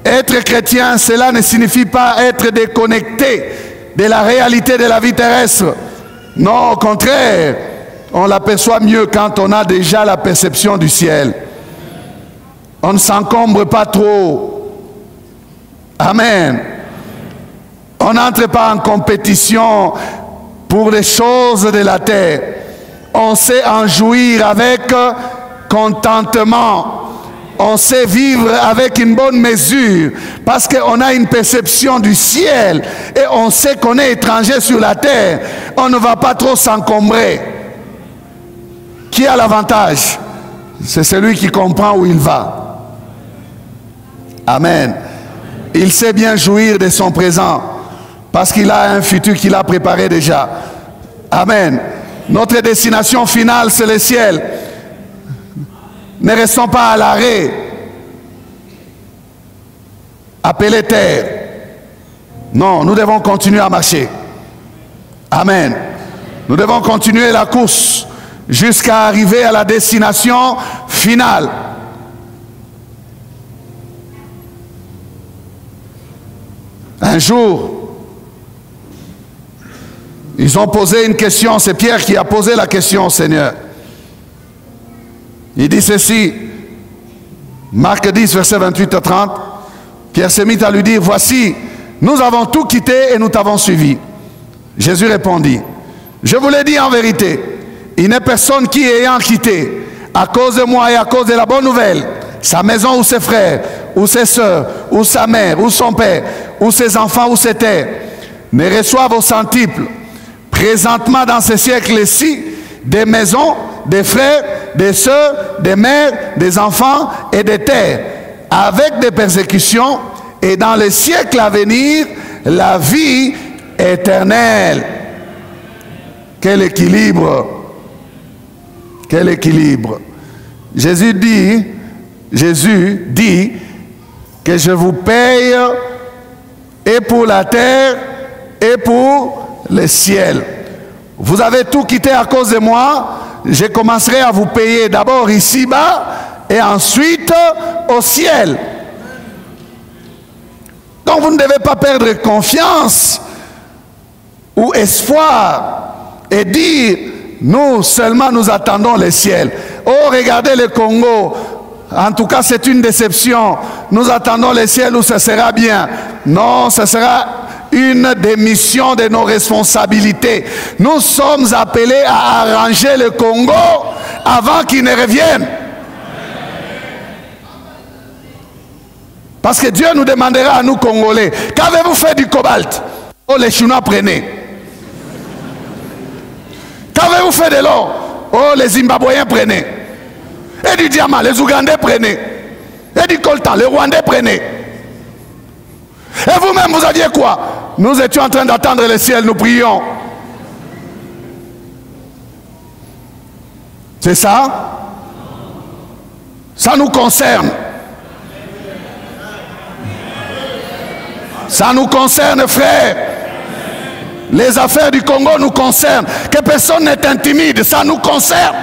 Être chrétien, cela ne signifie pas être déconnecté de la réalité de la vie terrestre. Non, au contraire, on l'aperçoit mieux quand on a déjà la perception du ciel. On ne s'encombre pas trop. Amen. On n'entre pas en compétition pour les choses de la terre. On sait en jouir avec contentement. On sait vivre avec une bonne mesure parce qu'on a une perception du ciel et on sait qu'on est étranger sur la terre. On ne va pas trop s'encombrer. Qui a l'avantage? C'est celui qui comprend où il va. Amen. Il sait bien jouir de son présent parce qu'il a un futur qu'il a préparé déjà. Amen. Notre destination finale, c'est le ciel. Ne restons pas à l'arrêt, appelé terre. Non, nous devons continuer à marcher. Amen. Nous devons continuer la course jusqu'à arriver à la destination finale. Un jour, ils ont posé une question, c'est Pierre qui a posé la question au Seigneur. Il dit ceci, Marc 10, verset 28 à 30, Pierre s'est mis à lui dire, voici, nous avons tout quitté et nous t'avons suivi. Jésus répondit, je vous l'ai dit en vérité, il n'est personne qui, ayant quitté, à cause de moi et à cause de la bonne nouvelle, sa maison ou ses frères, ou ses soeurs, ou sa mère, ou son père, ou ses enfants, ou ses terres, ne reçoive au centuple, présentement dans ce siècle-ci, des maisons, des frères, des sœurs, des mères, des enfants et des terres, avec des persécutions, et dans les siècles à venir, la vie éternelle. Quel équilibre! Quel équilibre! Jésus dit que je vous paye et pour la terre et pour le ciel. Vous avez tout quitté à cause de moi, je commencerai à vous payer d'abord ici-bas et ensuite au ciel. Donc vous ne devez pas perdre confiance ou espoir et dire, nous seulement nous attendons le ciel. Oh, regardez le Congo, en tout cas c'est une déception. Nous attendons le ciel où ce sera bien. Non, ce sera une des missions de nos responsabilités. Nous sommes appelés à arranger le Congo avant qu'il ne revienne. Parce que Dieu nous demandera à nous Congolais, qu'avez-vous fait du cobalt? Oh, les Chinois prenaient. Qu'avez-vous fait de l'or? Oh, les Zimbabwéens prenaient. Et du diamant, les Ougandais prenaient. Et du coltan, les Rwandais prenaient. Et vous-même, vous aviez quoi? Nous étions en train d'attendre le ciel, nous prions. C'est ça? Ça nous concerne. Ça nous concerne, frère. Les affaires du Congo nous concernent. Que personne n'est intimide, ça nous concerne.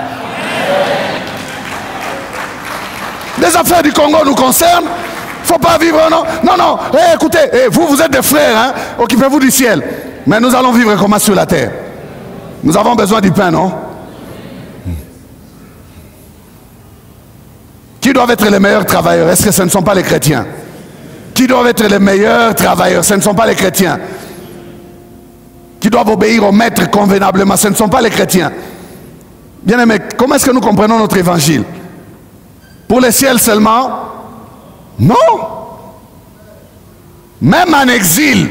Les affaires du Congo nous concernent. Il ne faut pas vivre, non. Non, non. Hey, écoutez, hey, vous êtes des frères, hein? Occupez-vous du ciel. Mais nous allons vivre comment sur la terre? Nous avons besoin du pain, non? Qui doivent être les meilleurs travailleurs? Est-ce que ce ne sont pas les chrétiens? Qui doivent être les meilleurs travailleurs? Ce ne sont pas les chrétiens. Qui doivent obéir au maître convenablement? Ce ne sont pas les chrétiens. Bien aimés, comment est-ce que nous comprenons notre évangile? Pour le ciel seulement? Non. Même en exil,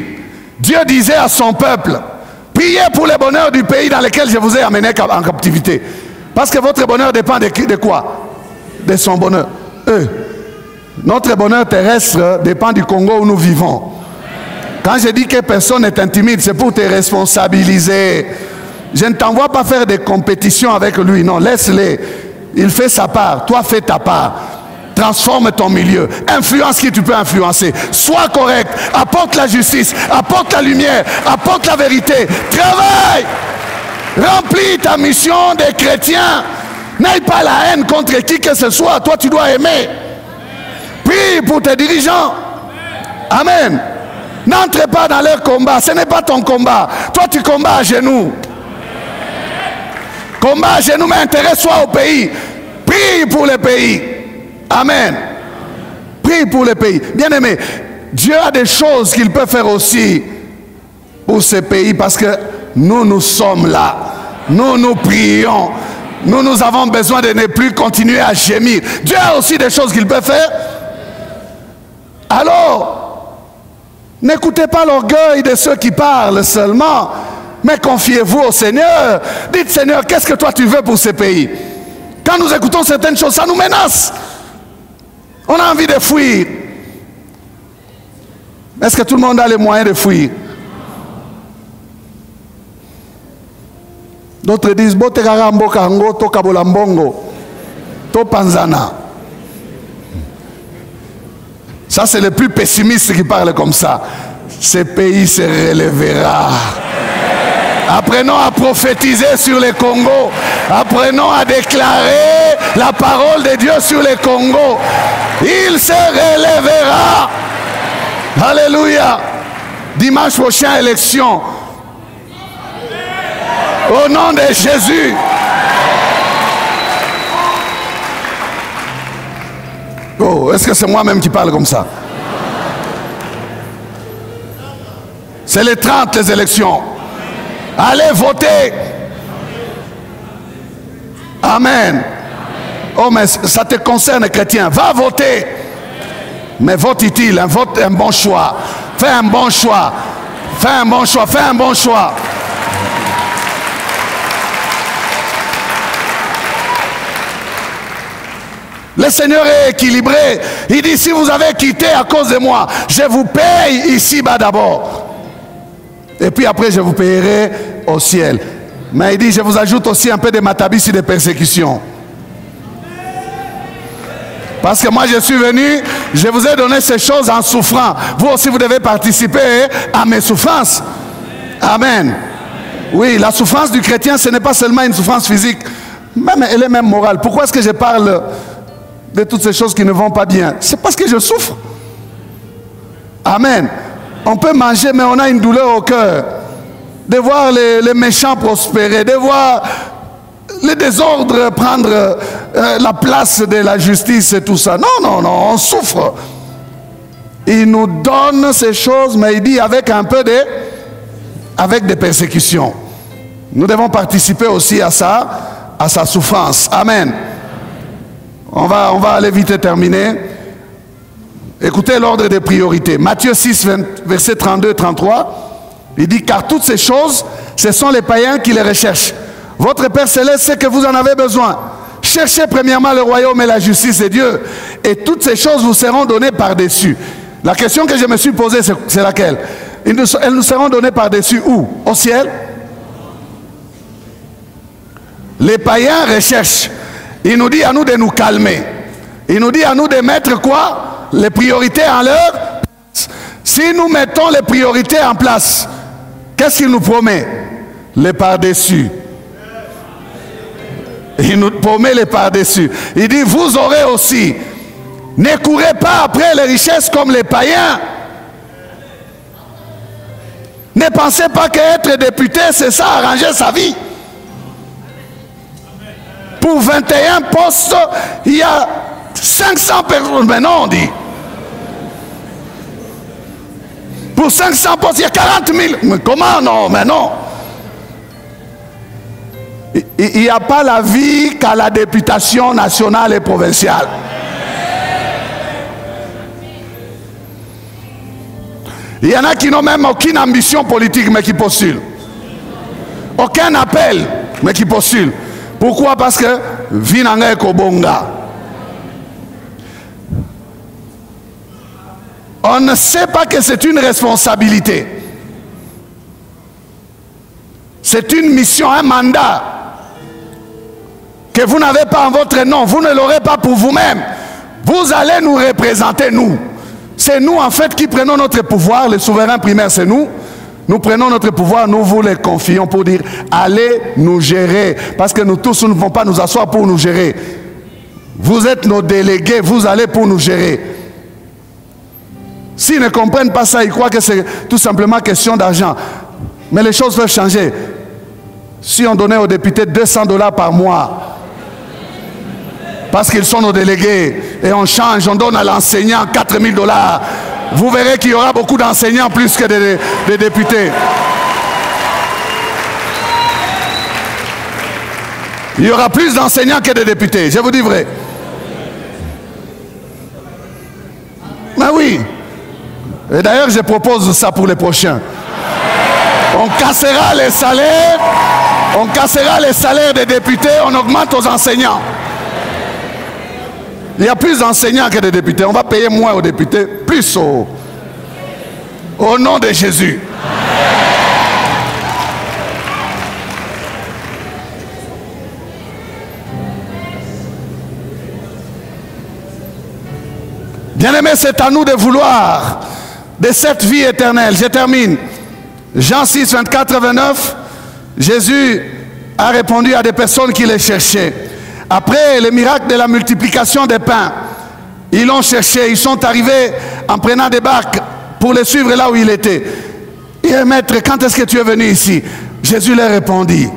Dieu disait à son peuple, priez pour le bonheur du pays dans lequel je vous ai amené en captivité. Parce que votre bonheur dépend de quoi? De son bonheur. Notre bonheur terrestre dépend du Congo où nous vivons. Quand je dis que personne n'est intimide, c'est pour te responsabiliser. Je ne t'envoie pas faire des compétitions avec lui. Non, laisse-les. Il fait sa part. Toi, fais ta part. Transforme ton milieu. Influence qui tu peux influencer. Sois correct. Apporte la justice. Apporte la lumière. Apporte la vérité. Travaille. Remplis ta mission des chrétiens. N'aie pas la haine contre qui que ce soit. Toi, tu dois aimer. Prie pour tes dirigeants. Amen. N'entre pas dans leur combat. Ce n'est pas ton combat. Toi, tu combats à genoux. Combat à genoux, mais intéresse-toi au pays. Prie pour le pays. Amen. Prie pour le pays. Bien-aimé, Dieu a des choses qu'il peut faire aussi pour ce pays parce que nous sommes là. Nous prions. Nous avons besoin de ne plus continuer à gémir. Dieu a aussi des choses qu'il peut faire. Alors, n'écoutez pas l'orgueil de ceux qui parlent seulement, mais confiez-vous au Seigneur. Dites, Seigneur, qu'est-ce que toi tu veux pour ce pays? Quand nous écoutons certaines choses, ça nous menace. On a envie de fuir. Est-ce que tout le monde a les moyens de fuir? D'autres disent, Botegarambo Kango, Tokabolambongo, Topanzana. Ça, c'est le plus pessimiste qui parle comme ça. Ce pays se relèvera. Apprenons à prophétiser sur le Congo. Apprenons à déclarer la parole de Dieu sur le Congo. Il se relèvera. Alléluia. Dimanche prochain, élection. Au nom de Jésus. Oh, est-ce que c'est moi-même qui parle comme ça? C'est les 30, les élections. Allez voter. Amen. Oh, mais ça te concerne, chrétien. Va voter. Mais vote utile, un bon choix. Fais un bon choix. Fais un bon choix. Fais un bon choix. Le Seigneur est équilibré. Il dit, si vous avez quitté à cause de moi, je vous paye ici-bas d'abord. Et puis après, je vous payerai au ciel. Mais il dit, je vous ajoute aussi un peu de matabis et de persécution. Parce que moi, je suis venu, je vous ai donné ces choses en souffrant. Vous aussi, vous devez participer à mes souffrances. Amen. Oui, la souffrance du chrétien, ce n'est pas seulement une souffrance physique. Même, elle est même morale. Pourquoi est-ce que je parle de toutes ces choses qui ne vont pas bien? C'est parce que je souffre. Amen. On peut manger, mais on a une douleur au cœur. De voir les méchants prospérer, de voir les désordres prendre la place de la justice et tout ça. Non, non, non, on souffre. Il nous donne ces choses, mais il dit avec un peu de... avec des persécutions. Nous devons participer aussi à sa souffrance. Amen. On va aller vite et terminer. Écoutez l'ordre des priorités. Matthieu 6, verset 32-33. Il dit, car toutes ces choses, ce sont les païens qui les recherchent. Votre Père Céleste sait que vous en avez besoin. Cherchez premièrement le royaume et la justice de Dieu, Et toutes ces choses vous seront données par-dessus. La question que je me suis posée, c'est laquelle? Elles nous seront données par-dessus où? Au ciel? Les païens recherchent. Il nous dit à nous de nous calmer. Il nous dit à nous de mettre quoi? Les priorités en leur place. Si nous mettons les priorités en place, qu'est-ce qu'il nous promet? Les par-dessus. Il nous promet les par-dessus. Il dit, vous aurez aussi. Ne courez pas après les richesses comme les païens. Ne pensez pas qu'être député, c'est ça, arranger sa vie. Pour 21 postes, il y a 500 personnes. Mais non, on dit. Pour 500 postes, il y a 40 000. Mais comment non? Mais non. Il n'y a pas la vie qu'à la députation nationale et provinciale. Il y en a qui n'ont même aucune ambition politique, mais qui postulent. Aucun appel, mais qui postulent. Pourquoi? Parce que Vinanga Kobonga. On ne sait pas que c'est une responsabilité. C'est une mission, un mandat que vous n'avez pas en votre nom. Vous ne l'aurez pas pour vous-même. Vous allez nous représenter, nous. C'est nous, en fait, qui prenons notre pouvoir. Les souverains primaires, c'est nous. Nous prenons notre pouvoir, nous vous les confions pour dire, allez nous gérer. Parce que nous tous, nous ne pouvons pas nous asseoir pour nous gérer. Vous êtes nos délégués, vous allez pour nous gérer. S'ils ne comprennent pas ça, ils croient que c'est tout simplement question d'argent. Mais les choses peuvent changer. Si on donnait aux députés 200 $ par mois, parce qu'ils sont nos délégués, et on change, on donne à l'enseignant 4 000 $, vous verrez qu'il y aura beaucoup d'enseignants plus que des députés. Il y aura plus d'enseignants que de députés, je vous dis vrai. Mais oui. Et d'ailleurs, je propose ça pour les prochains. On cassera les salaires, on cassera les salaires des députés, on augmente aux enseignants. Il y a plus d'enseignants que de députés. On va payer moins aux députés, plus au nom de Jésus. Bien-aimés, c'est à nous de vouloir de cette vie éternelle. Je termine. Jean 6, 24, 29. Jésus a répondu à des personnes qui les cherchaient. Après le miracle de la multiplication des pains, ils l'ont cherché, ils sont arrivés en prenant des barques pour le suivre là où il était. Et maître, quand est-ce que tu es venu ici? Jésus leur répondit,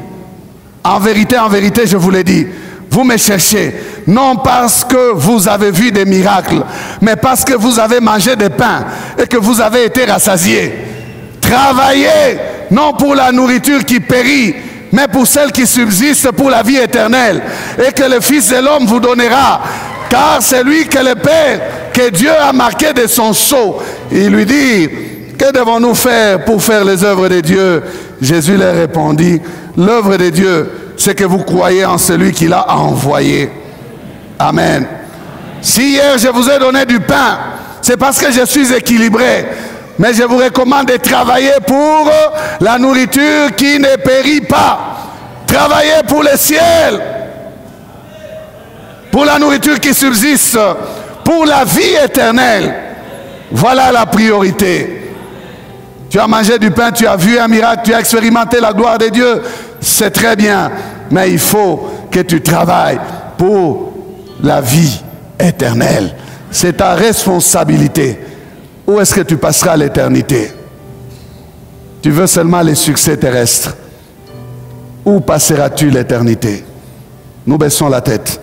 en vérité, je vous l'ai dit, vous me cherchez, non parce que vous avez vu des miracles, mais parce que vous avez mangé des pains et que vous avez été rassasiés. Travaillez, non pour la nourriture qui périt, mais pour celle qui subsiste pour la vie éternelle, et que le Fils de l'homme vous donnera, car c'est lui que le Père, que Dieu a marqué de son sceau. Il lui dit, que devons-nous faire pour faire les œuvres de Dieu? Jésus leur répondit, l'œuvre de Dieu, c'est que vous croyez en celui qui l'a envoyé. Amen. Si hier je vous ai donné du pain, c'est parce que je suis équilibré. Mais je vous recommande de travailler pour la nourriture qui ne périt pas. Travaillez pour le ciel. Pour la nourriture qui subsiste. Pour la vie éternelle. Voilà la priorité. Tu as mangé du pain, tu as vu un miracle, tu as expérimenté la gloire de Dieu. C'est très bien. Mais il faut que tu travailles pour la vie éternelle. C'est ta responsabilité. Où est-ce que tu passeras l'éternité? Tu veux seulement les succès terrestres. Où passeras-tu l'éternité? Nous baissons la tête.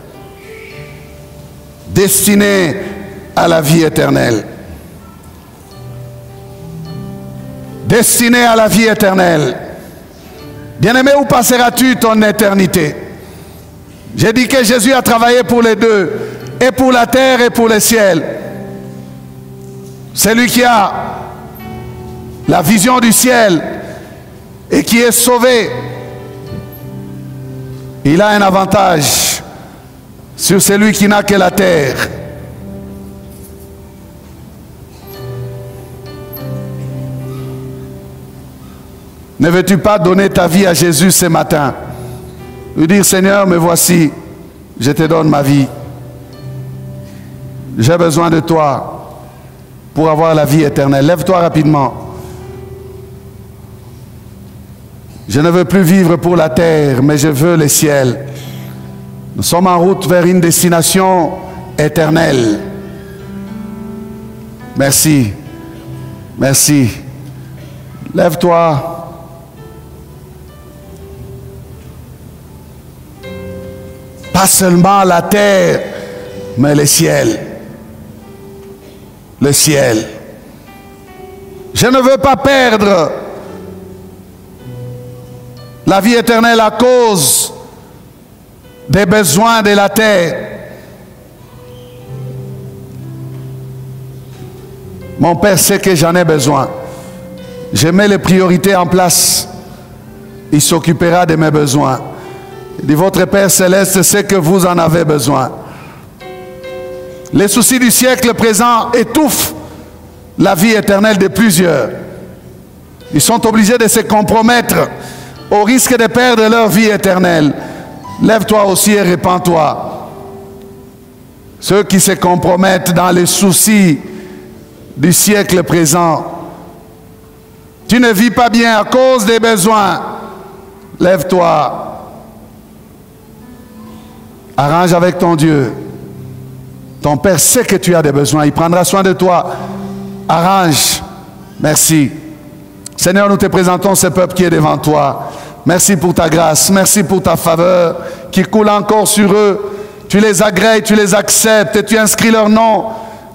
Destiné à la vie éternelle. Destiné à la vie éternelle. Bien-aimé, où passeras-tu ton éternité? J'ai dit que Jésus a travaillé pour les deux, et pour la terre et pour le ciel. Celui qui a la vision du ciel et qui est sauvé, il a un avantage sur celui qui n'a que la terre. Ne veux-tu pas donner ta vie à Jésus ce matin? Lui dire, Seigneur, me voici, je te donne ma vie. J'ai besoin de toi pour avoir la vie éternelle. Lève-toi rapidement. Je ne veux plus vivre pour la terre, mais je veux le ciel. Nous sommes en route vers une destination éternelle. Merci. Merci. Lève-toi. Pas seulement la terre, mais le ciel. Le ciel. Je ne veux pas perdre la vie éternelle à cause des besoins de la terre. Mon Père sait que j'en ai besoin. Je mets les priorités en place. Il s'occupera de mes besoins. Il dit, votre Père Céleste sait que vous en avez besoin. Les soucis du siècle présent étouffent la vie éternelle de plusieurs. Ils sont obligés de se compromettre au risque de perdre leur vie éternelle. Lève-toi aussi et répands-toi. Ceux qui se compromettent dans les soucis du siècle présent. Tu ne vis pas bien à cause des besoins. Lève-toi. Arrange avec ton Dieu. Ton Père sait que tu as des besoins. Il prendra soin de toi. Arrange. Merci. Seigneur, nous te présentons ce peuple qui est devant toi. Merci pour ta grâce. Merci pour ta faveur qui coule encore sur eux. Tu les agrées, tu les acceptes et tu inscris leur nom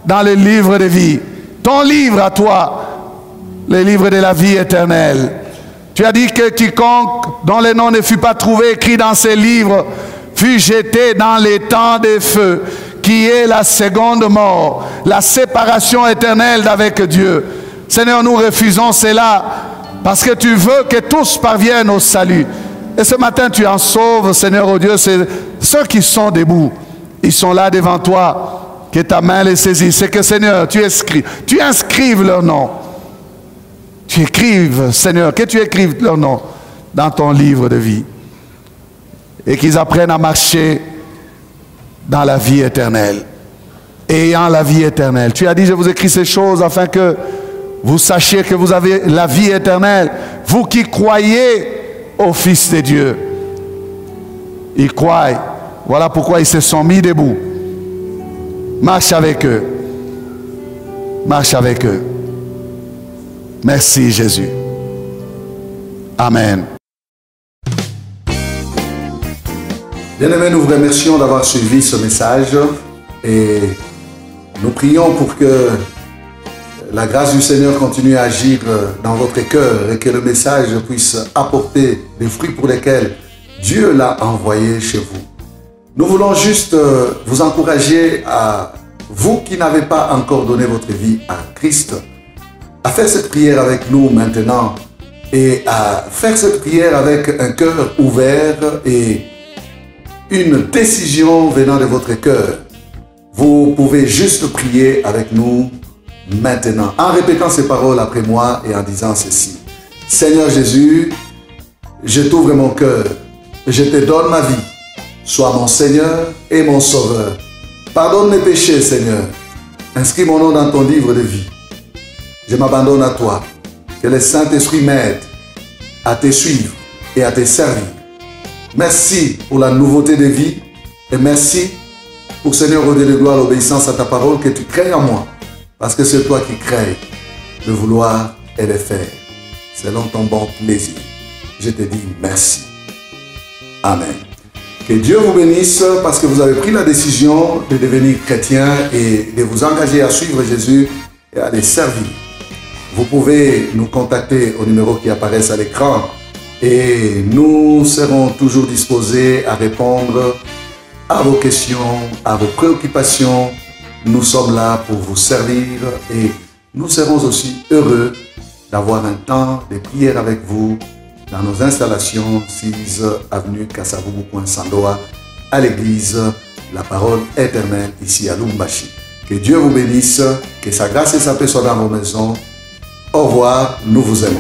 dans le livre de vie. Ton livre à toi, le livre de la vie éternelle. Tu as dit que quiconque dont le nom ne fut pas trouvé écrit dans ces livres fut jeté dans les temps des feux, qui est la seconde mort, la séparation éternelle d'avec Dieu. Seigneur, nous refusons cela parce que tu veux que tous parviennent au salut. Et ce matin, tu en sauves, Seigneur, oh Dieu, c'est ceux qui sont debout. Ils sont là devant toi. Que ta main les saisit. C'est que, Seigneur, tu inscrives leur nom. Tu écrives, Seigneur, que tu écrives leur nom dans ton livre de vie. Et qu'ils apprennent à marcher dans la vie éternelle. Ayant la vie éternelle. Tu as dit, je vous écris ces choses afin que vous sachiez que vous avez la vie éternelle. Vous qui croyez au Fils de Dieu. Ils croient. Voilà pourquoi ils se sont mis debout. Marche avec eux. Marche avec eux. Merci Jésus. Amen. Bien-aimés, nous vous remercions d'avoir suivi ce message et nous prions pour que la grâce du Seigneur continue à agir dans votre cœur et que le message puisse apporter des fruits pour lesquels Dieu l'a envoyé chez vous. Nous voulons juste vous encourager à vous qui n'avez pas encore donné votre vie à Christ, à faire cette prière avec nous maintenant et à faire cette prière avec un cœur ouvert et une décision venant de votre cœur. Vous pouvez juste prier avec nous maintenant en répétant ces paroles après moi et en disant ceci. Seigneur Jésus, je t'ouvre mon cœur, je te donne ma vie. Sois mon Seigneur et mon Sauveur. Pardonne mes péchés, Seigneur. Inscris mon nom dans ton livre de vie. Je m'abandonne à toi. Que le Saint-Esprit m'aide à te suivre et à te servir. Merci pour la nouveauté de vie et merci pour, Seigneur, au Dieu de gloire, l'obéissance à ta parole que tu crées en moi. Parce que c'est toi qui crées le vouloir et le faire. Selon ton bon plaisir. Je te dis merci. Amen. Que Dieu vous bénisse parce que vous avez pris la décision de devenir chrétien et de vous engager à suivre Jésus et à les servir. Vous pouvez nous contacter au numéro qui apparaît à l'écran et nous serons toujours disposés à répondre à vos questions, à vos préoccupations. Nous sommes là pour vous servir et nous serons aussi heureux d'avoir un temps de prière avec vous dans nos installations 6 avenue Kasavubu, Sandoa, à l'église La Parole Éternelle, ici à Lumbashi. Que Dieu vous bénisse, que sa grâce et sa paix soient dans vos maisons. Au revoir, nous vous aimons.